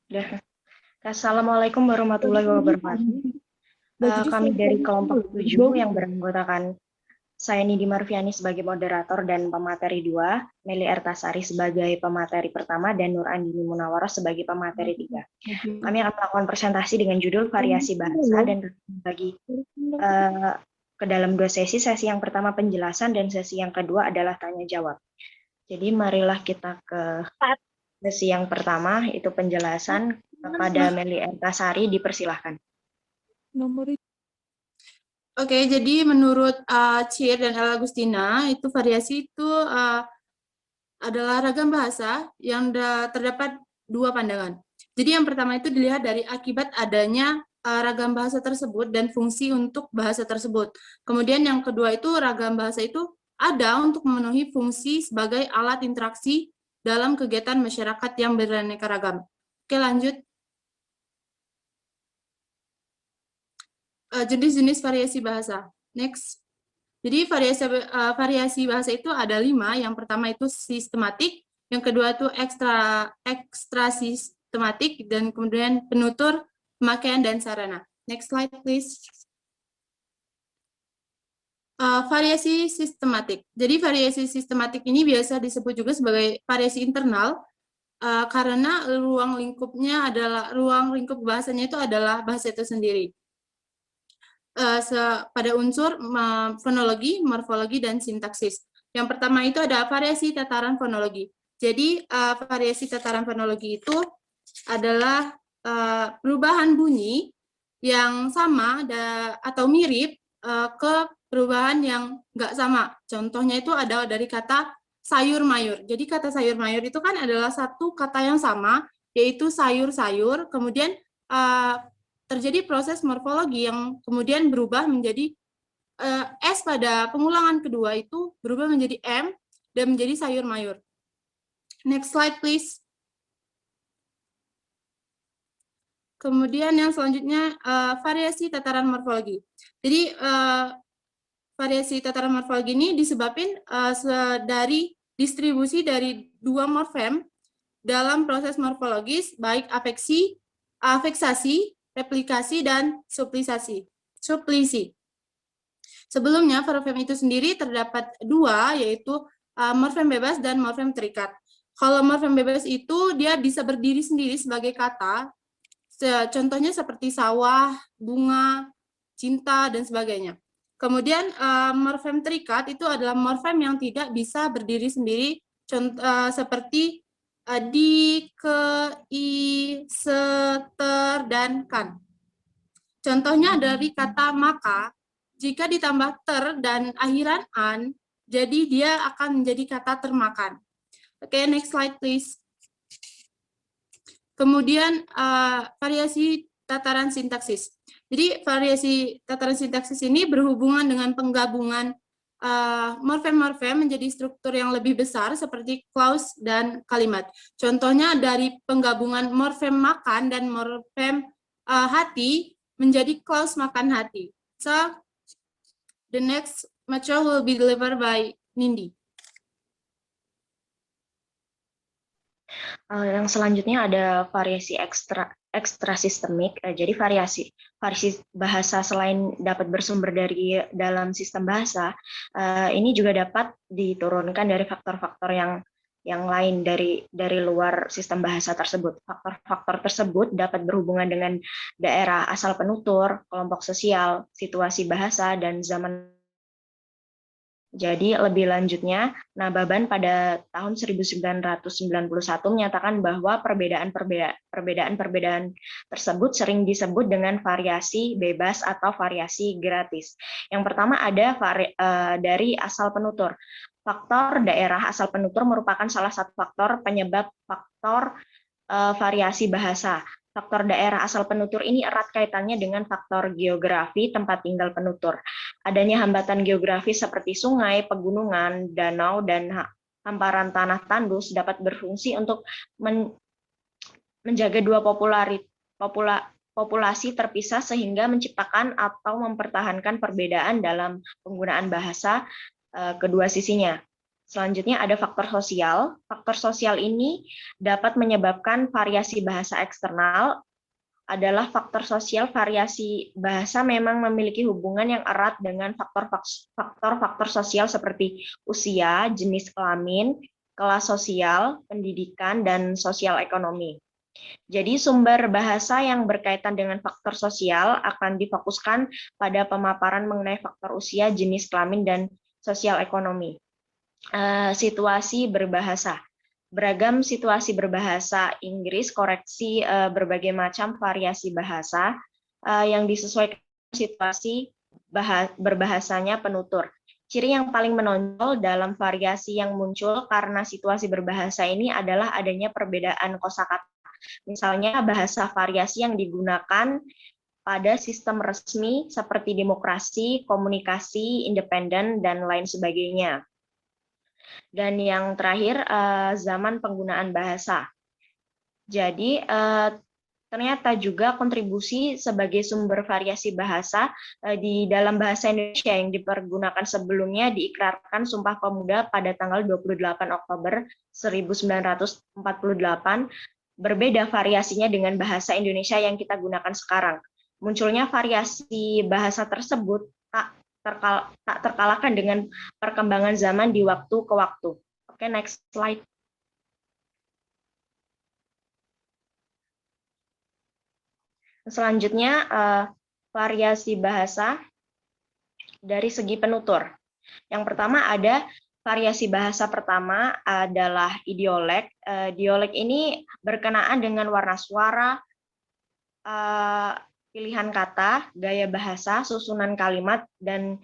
Udah. Assalamualaikum warahmatullahi wabarakatuh. Kami dari kelompok 7 yang beranggotakan saya Nidi Marfiani sebagai moderator dan pemateri 2, Meli Ertasari sebagai pemateri pertama, dan Nur Andini Munawaroh sebagai pemateri 3. Kami akan melakukan presentasi dengan judul variasi bahasa dan bagi ke dalam 2 sesi. Sesi yang pertama penjelasan dan sesi yang kedua adalah tanya jawab. Jadi marilah kita ke sesi yang pertama, itu penjelasan. Kepada Meli Ertasari, dipersilahkan. Oke, jadi menurut Cir dan El Agustina, itu variasi itu adalah ragam bahasa yang terdapat dua pandangan. Jadi yang pertama itu dilihat dari akibat adanya ragam bahasa tersebut dan fungsi untuk bahasa tersebut. Kemudian yang kedua itu ragam bahasa itu ada untuk memenuhi fungsi sebagai alat interaksi dalam kegiatan masyarakat yang beraneka ragam. Oke, lanjut. Jenis-jenis variasi bahasa. Next. Jadi variasi bahasa itu ada 5. Yang pertama itu sistematik, yang kedua itu ekstra sistematik, dan kemudian penutur, pemakaian, dan sarana. Next slide, please. Variasi sistematik. Jadi variasi sistematik ini biasa disebut juga sebagai variasi internal, karena ruang lingkup bahasanya itu adalah bahasa itu sendiri. Pada unsur fonologi, morfologi, dan sintaksis. Yang pertama itu ada variasi tataran fonologi. Jadi variasi tataran fonologi itu adalah perubahan bunyi yang sama atau mirip ke perubahan yang nggak sama. Contohnya itu ada dari kata sayur mayur. Jadi kata sayur mayur itu kan adalah satu kata yang sama, yaitu sayur-sayur, kemudian terjadi proses morfologi yang kemudian berubah menjadi S pada pengulangan kedua itu berubah menjadi M dan menjadi sayur mayur. Next slide, please. Kemudian yang selanjutnya variasi tataran morfologi. Jadi variasi tataran morfologi ini disebabkan dari distribusi dari dua morfem dalam proses morfologis, baik afeksasi, replikasi, dan suplisi. Sebelumnya, morfem itu sendiri terdapat 2, yaitu morfem bebas dan morfem terikat. Kalau morfem bebas itu dia bisa berdiri sendiri sebagai kata, contohnya seperti sawah, bunga, cinta, dan sebagainya. Kemudian morfem terikat itu adalah morfem yang tidak bisa berdiri sendiri, seperti di, ke, i, se, ter, dan kan. Contohnya dari kata maka, jika ditambah ter dan akhiran an, jadi dia akan menjadi kata termakan. Oke, next slide please. Kemudian variasi tataran sintaksis. Jadi variasi tataran sintaksis ini berhubungan dengan penggabungan morfem-morfem menjadi struktur yang lebih besar seperti clause dan kalimat. Contohnya dari penggabungan morfem makan dan morfem hati menjadi clause makan hati. So, the next material will be delivered by Nindi. Yang selanjutnya ada variasi ekstra sistemik. Jadi variasi bahasa selain dapat bersumber dari dalam sistem bahasa, ini juga dapat diturunkan dari faktor-faktor yang lain dari luar sistem bahasa tersebut. Faktor-faktor tersebut dapat berhubungan dengan daerah asal penutur, kelompok sosial, situasi bahasa, dan zaman. Jadi lebih lanjutnya, Nababan pada tahun 1991 menyatakan bahwa perbedaan-perbedaan tersebut sering disebut dengan variasi bebas atau variasi gratis. Yang pertama ada dari asal penutur. Faktor daerah asal penutur merupakan salah satu faktor penyebab faktor variasi bahasa. Faktor daerah asal penutur ini erat kaitannya dengan faktor geografi tempat tinggal penutur. Adanya hambatan geografis seperti sungai, pegunungan, danau, dan hamparan tanah tandus dapat berfungsi untuk menjaga dua populasi terpisah sehingga menciptakan atau mempertahankan perbedaan dalam penggunaan bahasa kedua sisinya. Selanjutnya ada faktor sosial. Faktor sosial ini dapat menyebabkan variasi bahasa eksternal. Adalah faktor sosial. Variasi bahasa memang memiliki hubungan yang erat dengan faktor-faktor sosial seperti usia, jenis kelamin, kelas sosial, pendidikan, dan sosial ekonomi. Jadi sumber bahasa yang berkaitan dengan faktor sosial akan difokuskan pada pemaparan mengenai faktor usia, jenis kelamin, dan sosial ekonomi. Situasi berbahasa. Beragam situasi berbahasa Inggris, koreksi berbagai macam variasi bahasa yang disesuaikan situasi berbahasanya penutur. Ciri yang paling menonjol dalam variasi yang muncul karena situasi berbahasa ini adalah adanya perbedaan kosakata. Misalnya bahasa variasi yang digunakan pada sistem resmi seperti demokrasi, komunikasi, independen, dan lain sebagainya. Dan yang terakhir, zaman penggunaan bahasa. Jadi, ternyata juga kontribusi sebagai sumber variasi bahasa di dalam bahasa Indonesia yang dipergunakan sebelumnya diikrarkan Sumpah Pemuda pada tanggal 28 Oktober 1948, berbeda variasinya dengan bahasa Indonesia yang kita gunakan sekarang. Munculnya variasi bahasa tersebut tak terkalahkan dengan perkembangan zaman di waktu ke waktu. Oke, next slide. Selanjutnya, variasi bahasa dari segi penutur. Yang pertama ada variasi bahasa pertama adalah idiolek. Dialek ini berkenaan dengan warna suara, pilihan kata, gaya bahasa, susunan kalimat, dan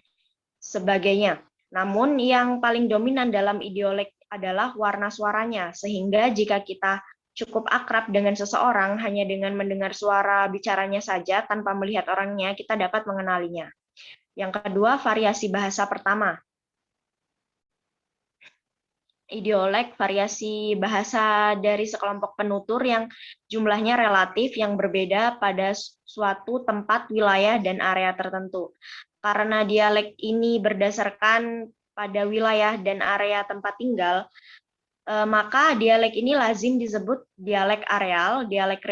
sebagainya. Namun yang paling dominan dalam idiolek adalah warna suaranya, sehingga jika kita cukup akrab dengan seseorang hanya dengan mendengar suara bicaranya saja tanpa melihat orangnya, kita dapat mengenalinya. Yang kedua, variasi bahasa pertama. Idiolek, variasi bahasa dari sekelompok penutur yang jumlahnya relatif yang berbeda pada suatu tempat, wilayah, dan area tertentu. Karena dialek ini berdasarkan pada wilayah dan area tempat tinggal, maka dialek ini lazim disebut dialek areal, dialek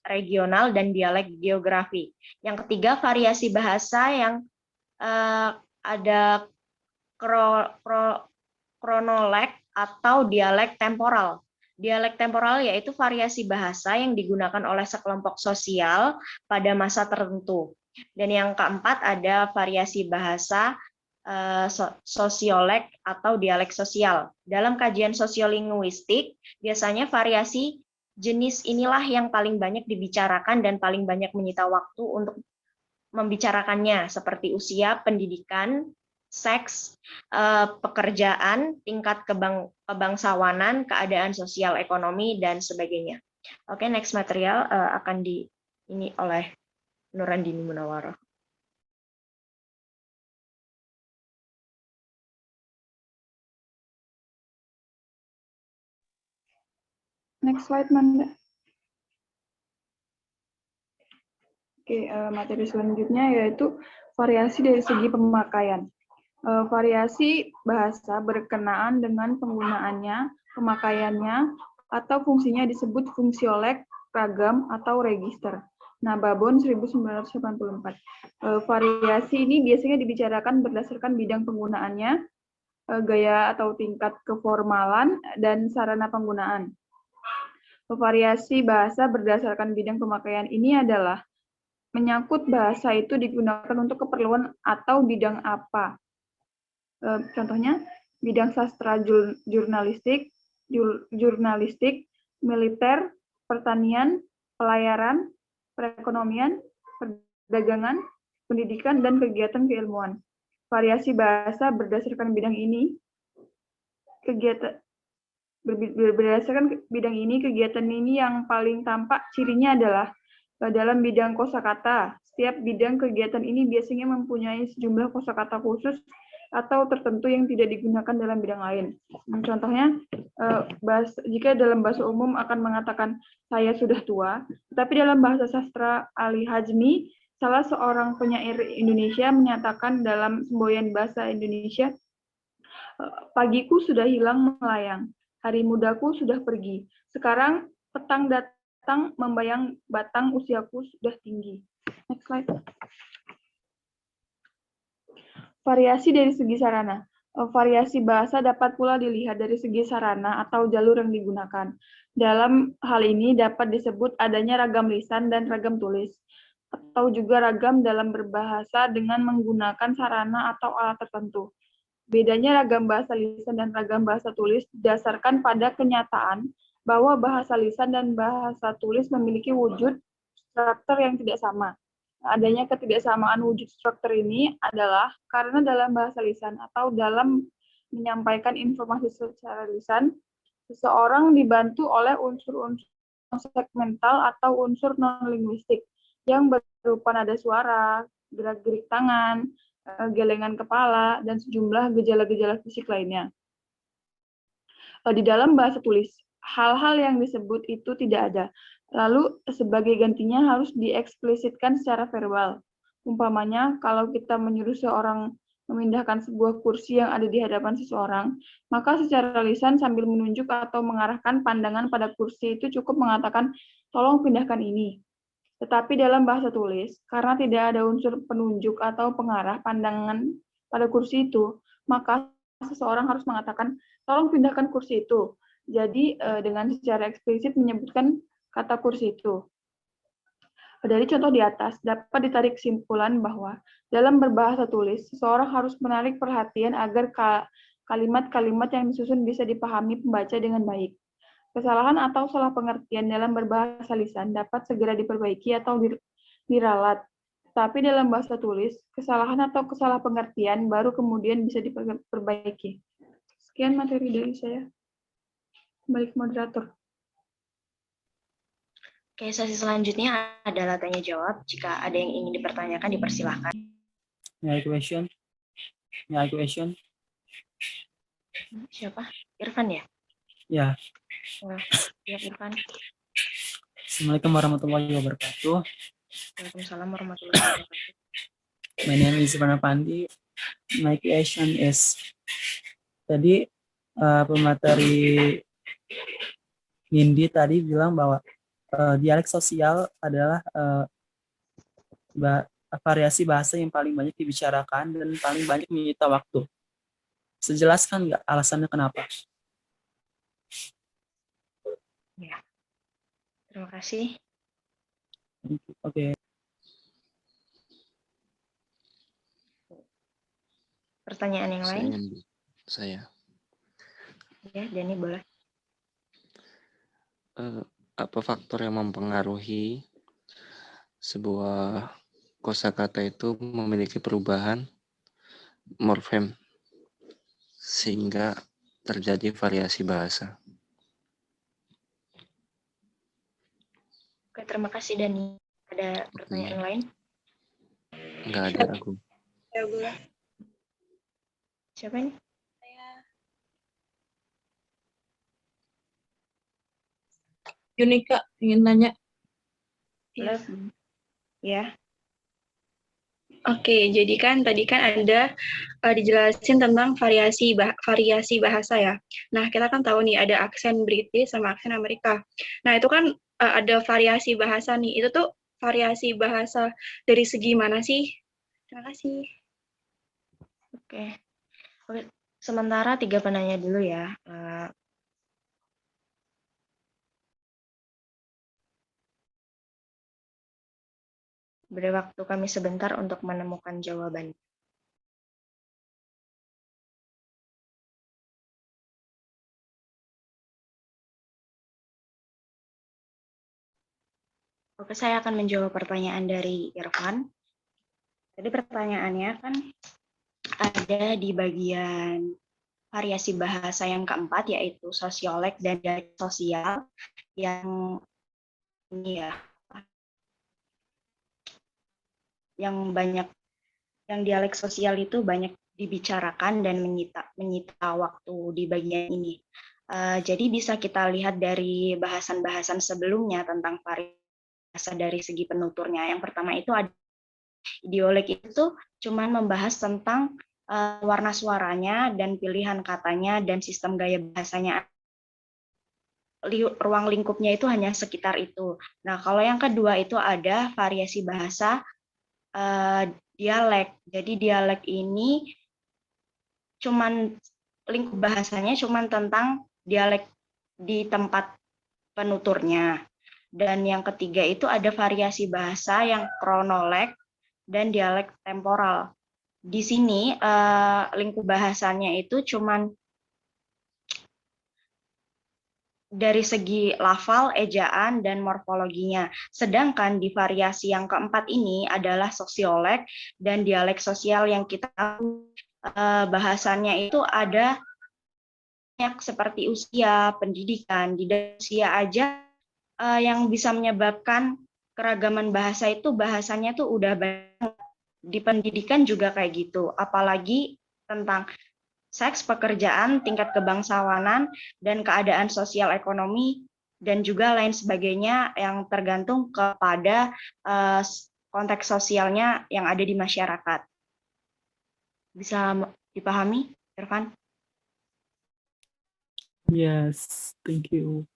regional, dan dialek geografi. Yang ketiga, variasi bahasa yang ada kronolek atau dialek temporal. Dialek temporal yaitu variasi bahasa yang digunakan oleh sekelompok sosial pada masa tertentu. Dan yang keempat ada variasi bahasa sosiolek atau dialek sosial. Dalam kajian sosiolinguistik, biasanya variasi jenis inilah yang paling banyak dibicarakan dan paling banyak menyita waktu untuk membicarakannya, seperti usia, pendidikan, seks, pekerjaan, tingkat kebangsawanan, keadaan sosial ekonomi, dan sebagainya. Oke, next material akan ini oleh Nurandini Munawaroh. Next slide, Manda. Oke, materi selanjutnya yaitu variasi dari segi pemakaian. Variasi bahasa berkenaan dengan penggunaannya, pemakaiannya, atau fungsinya disebut fungsiolek, ragam, atau register. Nah, Babon 1984. Variasi ini biasanya dibicarakan berdasarkan bidang penggunaannya, gaya atau tingkat keformalan, dan sarana penggunaan. Variasi bahasa berdasarkan bidang pemakaian ini adalah menyangkut bahasa itu digunakan untuk keperluan atau bidang apa. Contohnya, bidang sastra jurnalistik, militer, pertanian, pelayaran, perekonomian, perdagangan, pendidikan, dan kegiatan keilmuan. Variasi bahasa berdasarkan bidang ini, kegiatan ini yang paling tampak cirinya adalah dalam bidang kosakata. Setiap bidang kegiatan ini biasanya mempunyai sejumlah kosakata khusus atau tertentu yang tidak digunakan dalam bidang lain. Contohnya, jika dalam bahasa umum akan mengatakan saya sudah tua, tetapi dalam bahasa sastra Ali Hajmi, salah seorang penyair Indonesia menyatakan dalam semboyan bahasa Indonesia, Pagiku sudah hilang melayang, hari mudaku sudah pergi. Sekarang petang datang membayang batang usiaku sudah tinggi. Next slide. Variasi dari segi sarana. Variasi bahasa dapat pula dilihat dari segi sarana atau jalur yang digunakan. Dalam hal ini dapat disebut adanya ragam lisan dan ragam tulis, atau juga ragam dalam berbahasa dengan menggunakan sarana atau alat tertentu. Bedanya ragam bahasa lisan dan ragam bahasa tulis didasarkan pada kenyataan bahwa bahasa lisan dan bahasa tulis memiliki wujud struktur yang tidak sama. Adanya ketidaksamaan wujud struktur ini adalah karena dalam bahasa lisan atau dalam menyampaikan informasi secara lisan, seseorang dibantu oleh unsur-unsur segmental atau unsur non-linguistik yang berupa nada suara, gerak-gerik tangan, gelengan kepala, dan sejumlah gejala-gejala fisik lainnya. Di dalam bahasa tulis, hal-hal yang disebut itu tidak ada. Lalu sebagai gantinya harus dieksplisitkan secara verbal. Umpamanya, kalau kita menyuruh seorang memindahkan sebuah kursi yang ada di hadapan seseorang, maka secara lisan sambil menunjuk atau mengarahkan pandangan pada kursi itu cukup mengatakan, tolong pindahkan ini. Tetapi dalam bahasa tulis, karena tidak ada unsur penunjuk atau pengarah pandangan pada kursi itu, maka seseorang harus mengatakan, tolong pindahkan kursi itu. Jadi dengan secara eksplisit menyebutkan kata kursi itu. Dari contoh di atas, dapat ditarik kesimpulan bahwa dalam berbahasa tulis, seseorang harus menarik perhatian agar kalimat-kalimat yang disusun bisa dipahami pembaca dengan baik. Kesalahan atau salah pengertian dalam berbahasa lisan dapat segera diperbaiki atau diralat. Tapi dalam bahasa tulis, kesalahan atau kesalah pengertian baru kemudian bisa diperbaiki. Sekian materi dari saya. Kembali ke moderator. Oke, sesi selanjutnya adalah tanya jawab. Jika ada yang ingin dipertanyakan, dipersilahkan. May I question? May I question? Siapa? Irfan ya? Ya. Ya, Irfan. Assalamualaikum warahmatullahi wabarakatuh. Waalaikumsalam warahmatullahi wabarakatuh. My name is Irfan Pandi. My question is, tadi pemateri Nindi tadi bilang bahwa dialek sosial adalah variasi bahasa yang paling banyak dibicarakan dan paling banyak menyita waktu. Sejelaskan nggak alasannya kenapa? Ya. Terima kasih. Oke. Pertanyaan yang lain? Saya. Ya, Dani boleh. Apa faktor yang mempengaruhi sebuah kosakata itu memiliki perubahan morfem sehingga terjadi variasi bahasa? Oke, terima kasih Dani. Ada pertanyaan lain? Enggak ada, aku. Ya, boleh. Siapa ini? Yunika ingin nanya. Boleh. Ya. Oke, jadi kan tadi kan ada dijelasin tentang variasi bahasa ya. Nah, kita kan tahu nih ada aksen British sama aksen Amerika. Nah, itu kan ada variasi bahasa nih. Itu tuh variasi bahasa dari segi mana sih? Terima kasih. Oke. Sementara 3 penanya dulu ya. Beri waktu kami sebentar untuk menemukan jawaban. Oke, saya akan menjawab pertanyaan dari Irfan. Tadi pertanyaannya kan ada di bagian variasi bahasa yang keempat, yaitu sosiolek dan dialek sosial, yang ini ya, yang dialek sosial itu banyak dibicarakan dan menyita waktu di bagian ini. Jadi bisa kita lihat dari bahasan-bahasan sebelumnya tentang variasi bahasa dari segi penuturnya. Yang pertama itu ada ideolek, itu cuman membahas tentang warna suaranya dan pilihan katanya dan sistem gaya bahasanya. Ruang lingkupnya itu hanya sekitar itu. Nah, kalau yang kedua itu ada variasi bahasa dialek. Jadi dialek ini cuman lingkup bahasanya cuman tentang dialek di tempat penuturnya. Dan yang ketiga itu ada variasi bahasa yang kronolog dan dialek temporal. Di sini lingkup bahasanya itu cuman dari segi lafal, ejaan, dan morfologinya. Sedangkan di variasi yang keempat ini adalah sosiolek dan dialek sosial yang kita tahu bahasannya itu ada seperti usia, pendidikan, di usia aja yang bisa menyebabkan keragaman bahasa itu bahasanya tuh udah banyak. Di pendidikan juga kayak gitu, apalagi tentang seks, pekerjaan, tingkat kebangsawanan, dan keadaan sosial ekonomi, dan juga lain sebagainya yang tergantung kepada konteks sosialnya yang ada di masyarakat. Bisa dipahami, Irfan? Yes, thank you.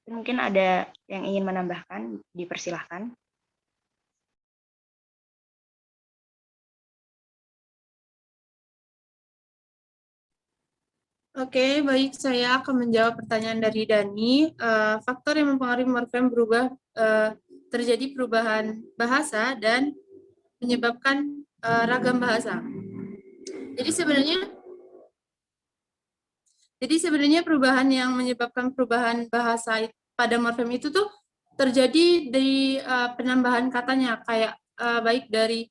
Mungkin ada yang ingin menambahkan, dipersilahkan. Oke, baik. Saya akan menjawab pertanyaan dari Dani. Faktor yang mempengaruhi morfem berubah, terjadi perubahan bahasa dan menyebabkan ragam bahasa. Jadi sebenarnya perubahan yang menyebabkan perubahan bahasa pada morfem itu tuh terjadi dari penambahan katanya, kayak baik dari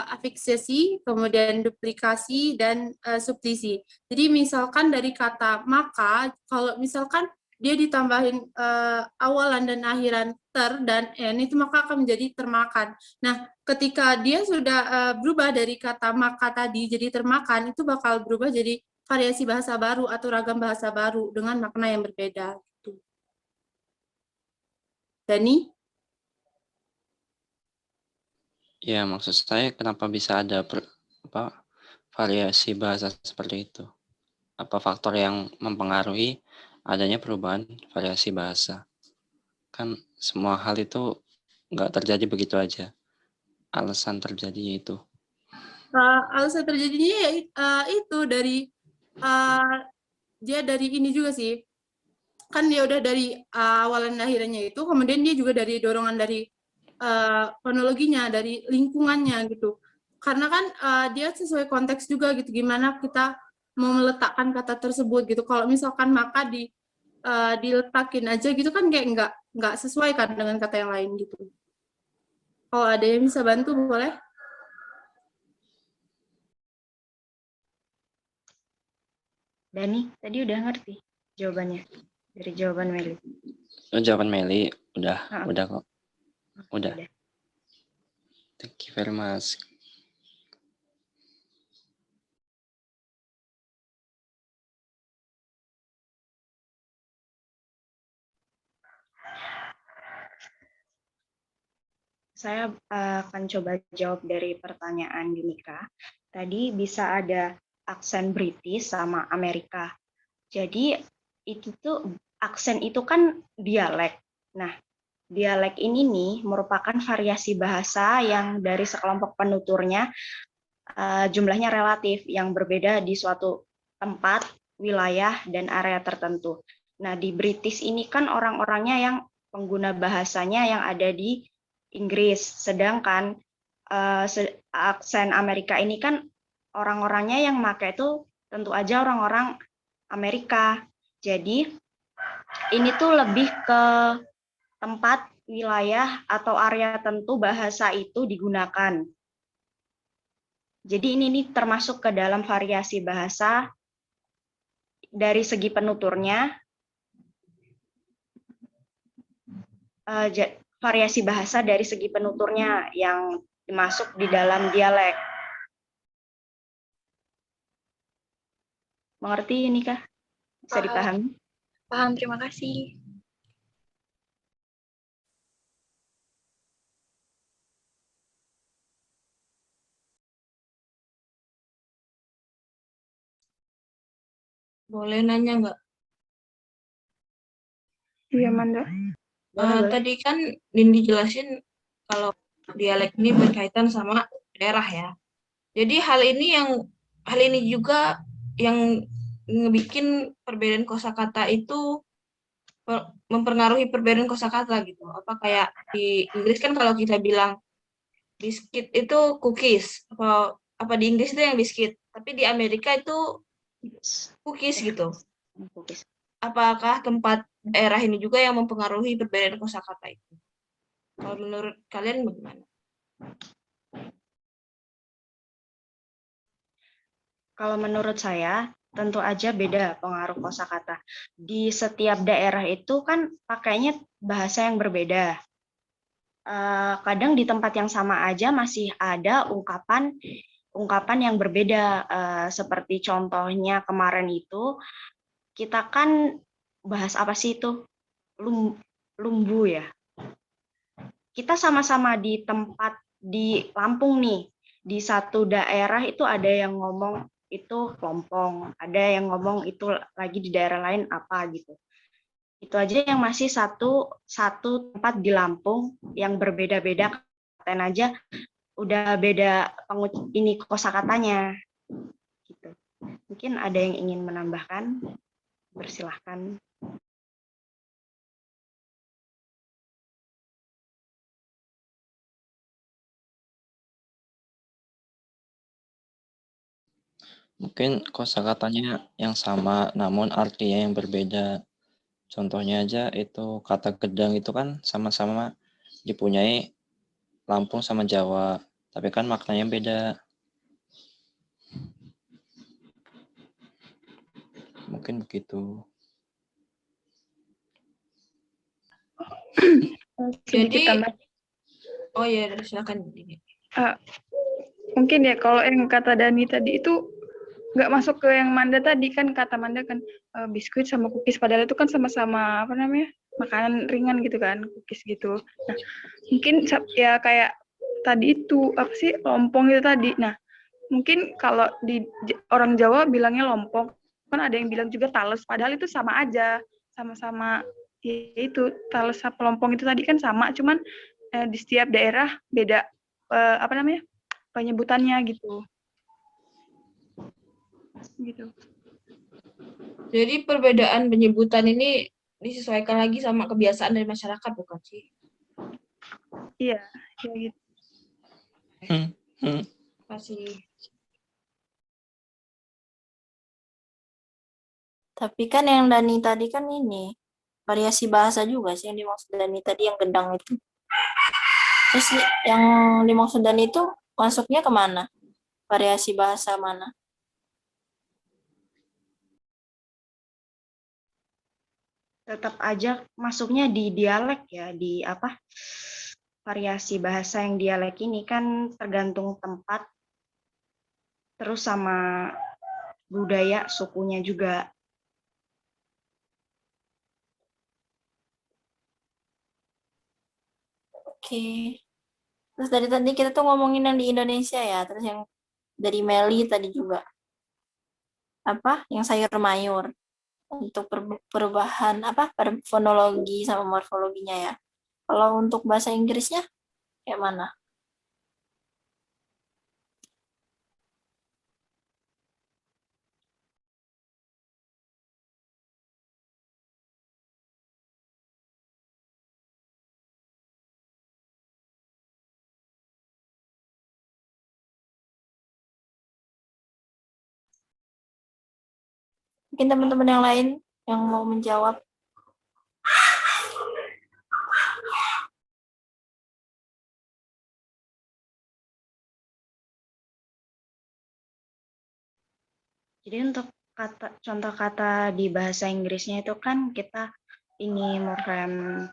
afiksesi, kemudian duplikasi, dan subdisi. Jadi misalkan dari kata maka, kalau misalkan dia ditambahin awalan dan akhiran ter dan n, itu maka akan menjadi termakan. Nah, ketika dia sudah berubah dari kata maka tadi jadi termakan, itu bakal berubah jadi variasi bahasa baru atau ragam bahasa baru dengan makna yang berbeda. Gitu. Dani? Ya, maksud saya kenapa bisa ada variasi bahasa seperti itu? Apa faktor yang mempengaruhi adanya perubahan variasi bahasa? Kan semua hal itu nggak terjadi begitu aja. Alasan terjadinya itu. Alasan terjadinya ya itu dari dia dari ini juga sih. Kan dia udah dari awalan akhirnya itu, kemudian dia juga dari dorongan dari fonologinya, dari lingkungannya gitu. Karena kan dia sesuai konteks juga gitu, gimana kita mau meletakkan kata tersebut gitu. Kalau misalkan maka diletakin aja gitu kan kayak nggak sesuai kan dengan kata yang lain gitu. Kalau ada yang bisa bantu boleh. Dani, tadi udah ngerti jawabannya dari jawaban Meli. Jawaban Meli udah kok. Udah. Udah. Thank you very much. Saya akan coba jawab dari pertanyaan Yunika. Tadi bisa ada aksen British sama Amerika. Jadi itu tuh aksen itu kan dialek. Nah, dialek ini nih merupakan variasi bahasa yang dari sekelompok penuturnya jumlahnya relatif yang berbeda di suatu tempat, wilayah, dan area tertentu. Nah, di British ini kan orang-orangnya yang pengguna bahasanya yang ada di Inggris, sedangkan aksen Amerika ini kan orang-orangnya yang pakai itu tentu aja orang-orang Amerika. Jadi ini tuh lebih ke tempat, wilayah, atau area tertentu bahasa itu digunakan. Jadi ini termasuk ke dalam variasi bahasa dari segi penuturnya, variasi bahasa dari segi penuturnya yang masuk di dalam dialek. Mengerti ini kah? Bisa dipahami? Paham, terima kasih. boleh nanya nggak? Iya, Manda. Boleh. Tadi kan Nindi jelasin kalau dialek ini berkaitan sama daerah ya. Jadi hal ini juga yang ngebikin perbedaan kosakata itu mempengaruhi perbedaan kosakata gitu. Apa kayak di Inggris kan kalau kita bilang biskuit itu cookies, apa di Inggris itu yang biskuit, tapi di Amerika itu cookies gitu. Cookies. Apakah tempat daerah ini juga yang mempengaruhi perbedaan kosakata itu? Kalau menurut kalian bagaimana? Kalau menurut saya, tentu aja beda pengaruh kosakata. Di setiap daerah itu kan pakainya bahasa yang berbeda. Kadang di tempat yang sama aja masih ada ungkapan yang berbeda. Seperti contohnya kemarin itu, kita kan bahas apa sih itu? Lumbu ya. Kita sama-sama di tempat di Lampung nih. Di satu daerah itu ada yang ngomong itu kelompong, ada yang ngomong itu lagi di daerah lain apa gitu. Itu aja yang masih satu tempat di Lampung yang berbeda-beda katain aja udah beda ini kosakatanya gitu. Mungkin ada yang ingin menambahkan, bersilahkan. Mungkin kosakatanya yang sama, namun artinya yang berbeda. Contohnya aja itu kata gedang itu kan sama-sama dipunyai Lampung sama Jawa, tapi kan maknanya beda. Mungkin begitu. Sedikit Jadi, tambah. oh ya, silakan. Mungkin ya kalau yang kata Dani tadi itu nggak masuk ke yang Manda tadi, kan kata Manda kan biskuit sama cookies, padahal itu kan sama-sama apa namanya, makanan ringan gitu kan, cookies gitu. Nah, mungkin ya kayak tadi itu apa sih, lompong itu tadi. Nah, mungkin kalau di orang Jawa bilangnya lompong, kan ada yang bilang juga tales, padahal itu sama aja, sama-sama ya itu tales sama lompong itu tadi kan sama, cuman di setiap daerah beda apa namanya, penyebutannya gitu. Jadi perbedaan penyebutan ini disesuaikan lagi sama kebiasaan dari masyarakat, bukan sih? Iya, ya gitu. Kasih. Tapi kan yang Dani tadi kan ini variasi bahasa juga sih yang dimaksud Dani tadi, yang gendang itu. Terus yang dimaksud Dani itu masuknya kemana? Variasi bahasa mana? Tetap aja masuknya di dialek ya, di apa, variasi bahasa yang dialek ini kan tergantung tempat, terus sama budaya sukunya juga. Oke. Terus dari tadi kita tuh ngomongin yang di Indonesia ya, terus yang dari Meli tadi juga. Apa? Yang sayur mayur. Untuk perubahan apa? Fonologi sama morfologinya ya. Kalau untuk bahasa Inggrisnya kayak mana? Mungkin teman-teman yang lain yang mau menjawab. Jadi untuk contoh kata di bahasa Inggrisnya itu kan kita ini morfem,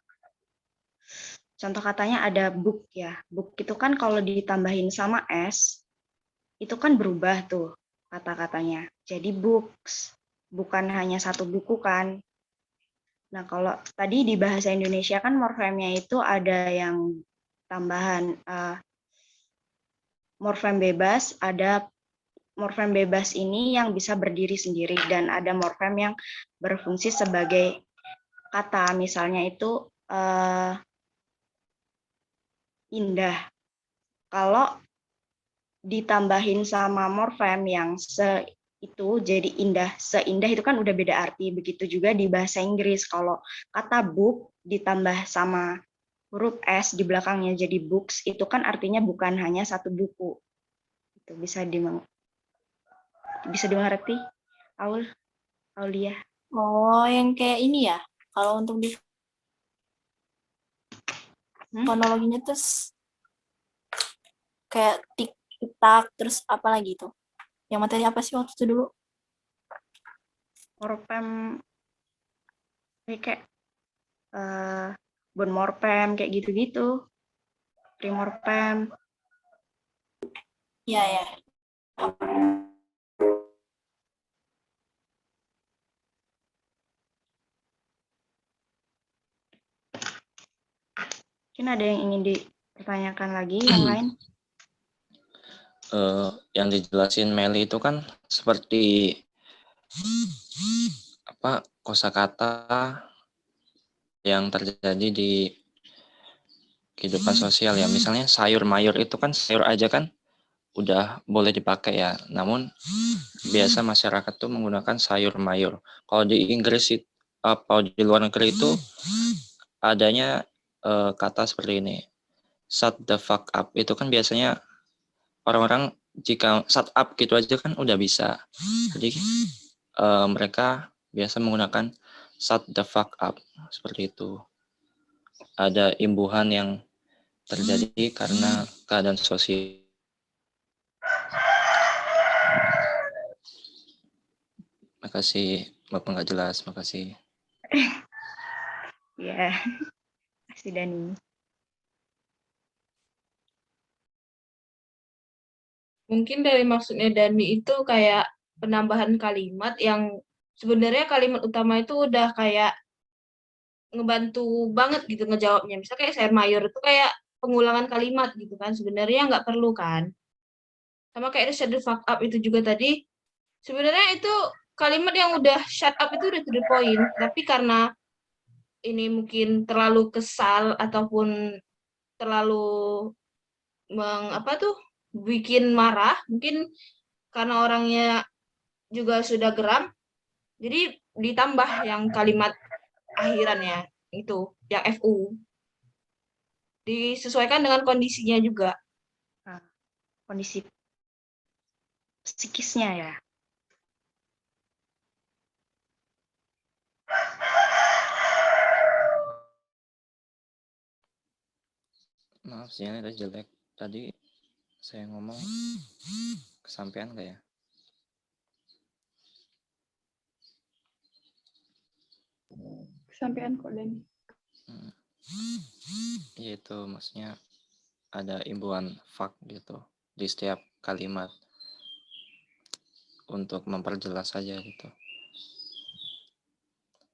contoh katanya ada book ya. Book itu kan kalau ditambahin sama S itu kan berubah tuh kata-katanya. Jadi books, bukan hanya satu buku kan. Nah, kalau tadi di bahasa Indonesia kan morfemnya itu ada yang tambahan morfem bebas, ada morfem bebas ini yang bisa berdiri sendiri dan ada morfem yang berfungsi sebagai kata. Misalnya itu indah. Kalau ditambahin sama morfem yang itu jadi indah, seindah itu kan udah beda arti. Begitu juga di bahasa Inggris, kalau kata book ditambah sama huruf S di belakangnya jadi books, itu kan artinya bukan hanya satu buku. Itu bisa dimengerti, Aulia? Oh, yang kayak ini ya. Kalau untuk di fonologinya terus kayak tik-tak, terus apa lagi tuh? Yang materi apa sih waktu itu dulu? Morfem kayak bonmorfem kayak gitu-gitu. Primorfem. Iya, ya. Mungkin ada yang ingin dipertanyakan lagi yang lain? Yang dijelasin Meli itu kan seperti apa kosakata yang terjadi di kehidupan sosial ya. Misalnya sayur mayur itu kan sayur aja kan udah boleh dipakai ya. Namun biasa masyarakat tuh menggunakan sayur mayur. Kalau di Inggris itu apa di luar negeri itu adanya kata seperti ini. Shut the fuck up itu kan biasanya orang-orang jika shut up gitu aja kan udah bisa. Jadi mereka biasa menggunakan shut the fuck up seperti itu. Ada imbuhan yang terjadi karena keadaan sosial. Makasih, Bapak nggak jelas. Makasih. Ya, kasih Dani. Mungkin dari maksudnya Dani itu kayak penambahan kalimat yang sebenarnya kalimat utama itu udah kayak ngebantu banget gitu ngejawabnya. Misalnya kayak sayur mayur itu kayak pengulangan kalimat gitu kan. Sebenarnya nggak perlu kan. Sama kayak shut the fuck up itu juga tadi. Sebenarnya itu kalimat yang udah shut up itu udah to the point. Tapi karena ini mungkin terlalu kesal ataupun terlalu bikin marah, mungkin karena orangnya juga sudah geram, jadi ditambah yang kalimat akhirannya itu, yang FU. Disesuaikan dengan kondisinya juga. Kondisi psikisnya ya. Maaf sinyalnya tadi jelek. Tadi saya ngomong kesampaian nggak ya? Kesampaian kok, Dani. Iya itu maksudnya ada imbuhan fuck gitu di setiap kalimat untuk memperjelas saja gitu.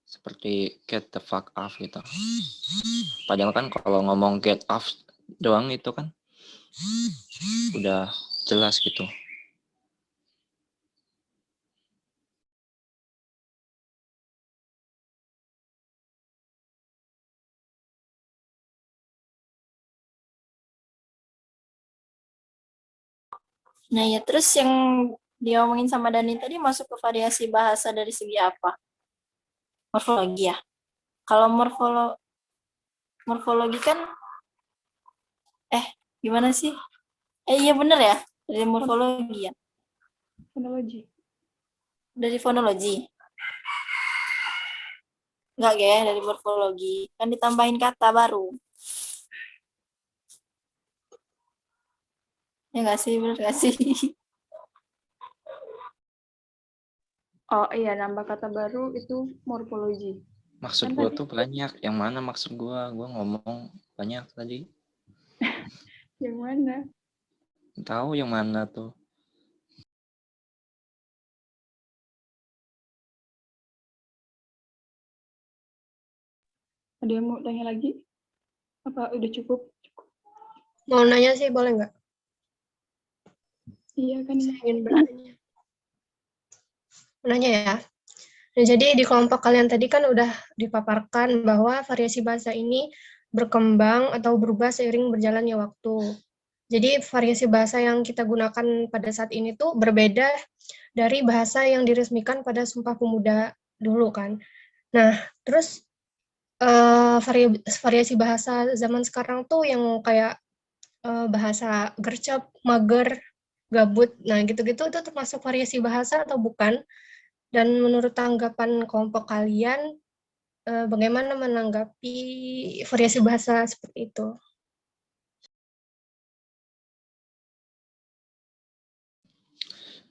Seperti get the fuck off gitu. Padahal kan kalau ngomong get off doang itu kan udah jelas gitu. Nah ya, terus yang diomongin sama Dani tadi masuk ke variasi bahasa dari segi apa? Morfologi ya. Kalau morfologi kan, gimana sih? Iya bener ya, dari morfologi ya. Fonologi. Dari fonologi. Enggak ya, dari morfologi. Kan ditambahin kata baru. Ya nggak sih, bener nggak sih? Oh iya, nambah kata baru itu morfologi. Maksud Kan gua tadi tuh banyak. Yang mana maksud gua? Gua ngomong banyak tadi. yang mana? Tahu yang mana tuh? Ada yang mau tanya lagi? Apa udah cukup? Mau nanya sih boleh nggak? Iya kan. Saya ingin menanya ya. Nah, jadi di kelompok kalian tadi kan udah dipaparkan bahwa variasi bahasa ini berkembang atau berubah seiring berjalannya waktu. Jadi variasi bahasa yang kita gunakan pada saat ini tuh berbeda dari bahasa yang diresmikan pada Sumpah Pemuda dulu kan. Nah, terus variasi bahasa zaman sekarang tuh yang kayak bahasa gercep, mager, gabut. Nah, gitu-gitu itu termasuk variasi bahasa atau bukan? Dan menurut tanggapan kelompok kalian, bagaimana menanggapi variasi bahasa seperti itu?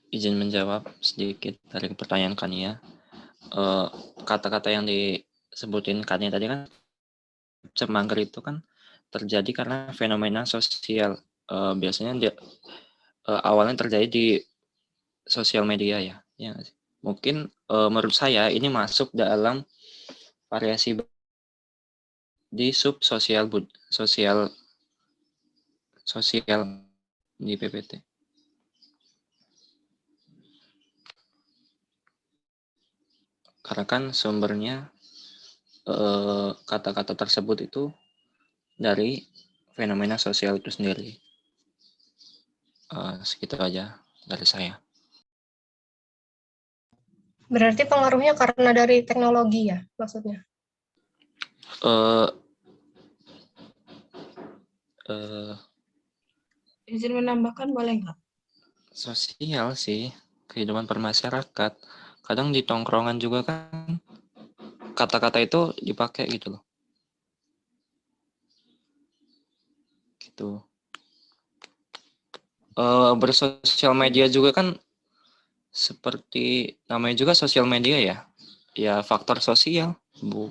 Izin menjawab sedikit dari pertanyaan Kania. Kata-kata yang disebutin Kania tadi kan, mager itu kan terjadi karena fenomena sosial. Biasanya dia awalnya terjadi di sosial media ya. Ya nggak sih? Mungkin menurut saya ini masuk dalam variasi di sub sosial sosial di PPT. Karena kan sumbernya kata-kata tersebut itu dari fenomena sosial itu sendiri. Segitu aja dari saya. Berarti pengaruhnya karena dari teknologi ya, maksudnya? Izin menambahkan boleh nggak? Sosial sih, kehidupan bermasyarakat. Kadang di tongkrongan juga kan kata-kata itu dipakai gitu loh. Gitu. Bersosial media juga kan seperti namanya juga sosial media ya. Ya faktor sosial, Bu.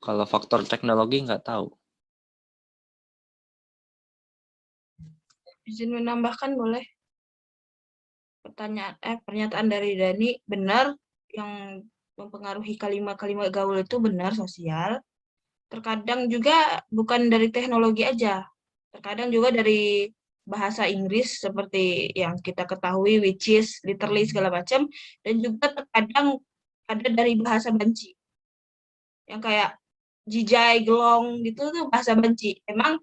Kalau faktor teknologi nggak tahu. Izin menambahkan boleh? Pernyataan dari Dani benar, yang mempengaruhi kalimat-kalimat gaul itu benar sosial. Terkadang juga bukan dari teknologi aja. Terkadang juga dari bahasa Inggris seperti yang kita ketahui, which is, literally, segala macam. Dan juga terkadang ada dari bahasa banci. Yang kayak jijai, gelong, gitu tuh bahasa banci. Emang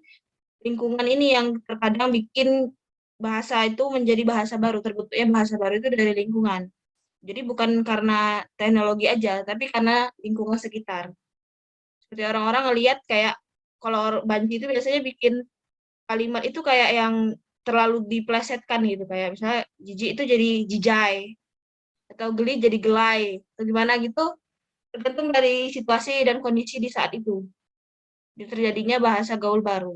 lingkungan ini yang terkadang bikin bahasa itu menjadi bahasa baru. Terbentuknya bahasa baru itu dari lingkungan. Jadi bukan karena teknologi aja, tapi karena lingkungan sekitar. Seperti orang-orang ngelihat kayak, kalau banci itu biasanya bikin kalimat itu kayak yang terlalu diplesetkan gitu, kayak misalnya jijik itu jadi jijai atau geli jadi gelai atau gimana gitu, tergantung dari situasi dan kondisi di saat itu. Jadi terjadinya bahasa gaul baru.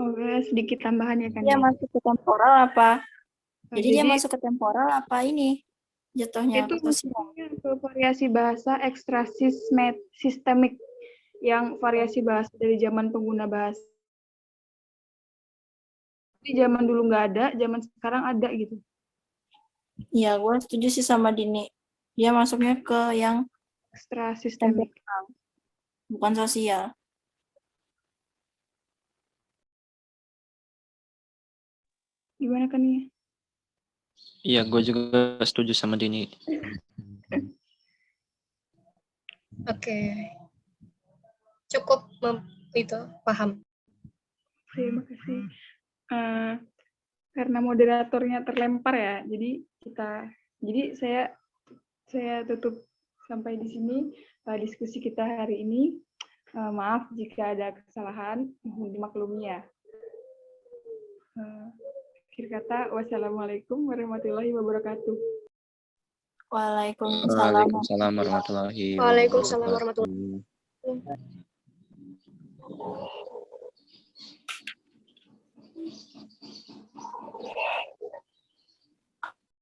Oke, sedikit tambahan ya kan Dia ya. masuk ke temporal apa? Nah, Jadi dia masuk ke temporal apa ini? Jatuhnya itu ke sosial. masuknya ke variasi bahasa ekstra sistemik, yang variasi bahasa dari zaman pengguna bahasa. Di zaman dulu nggak ada, zaman sekarang ada gitu. Iya, gue setuju sih sama Dini. Dia masuknya ke yang Ekstra sistemik. temporal, bukan sosial. Gimana kan ya? Iya, gue juga setuju sama Dini. Oke. Cukup itu, paham. Terima kasih. Karena moderatornya terlempar ya, jadi saya tutup sampai di sini diskusi kita hari ini. Maaf jika ada kesalahan, mohon dimaklumi ya. Akhir kata, wassalamualaikum warahmatullahi wabarakatuh. Waalaikumsalam. Waalaikumsalam warahmatullahi Waalaikumsalam wabarakatuh. warahmatullahi wabarakatuh.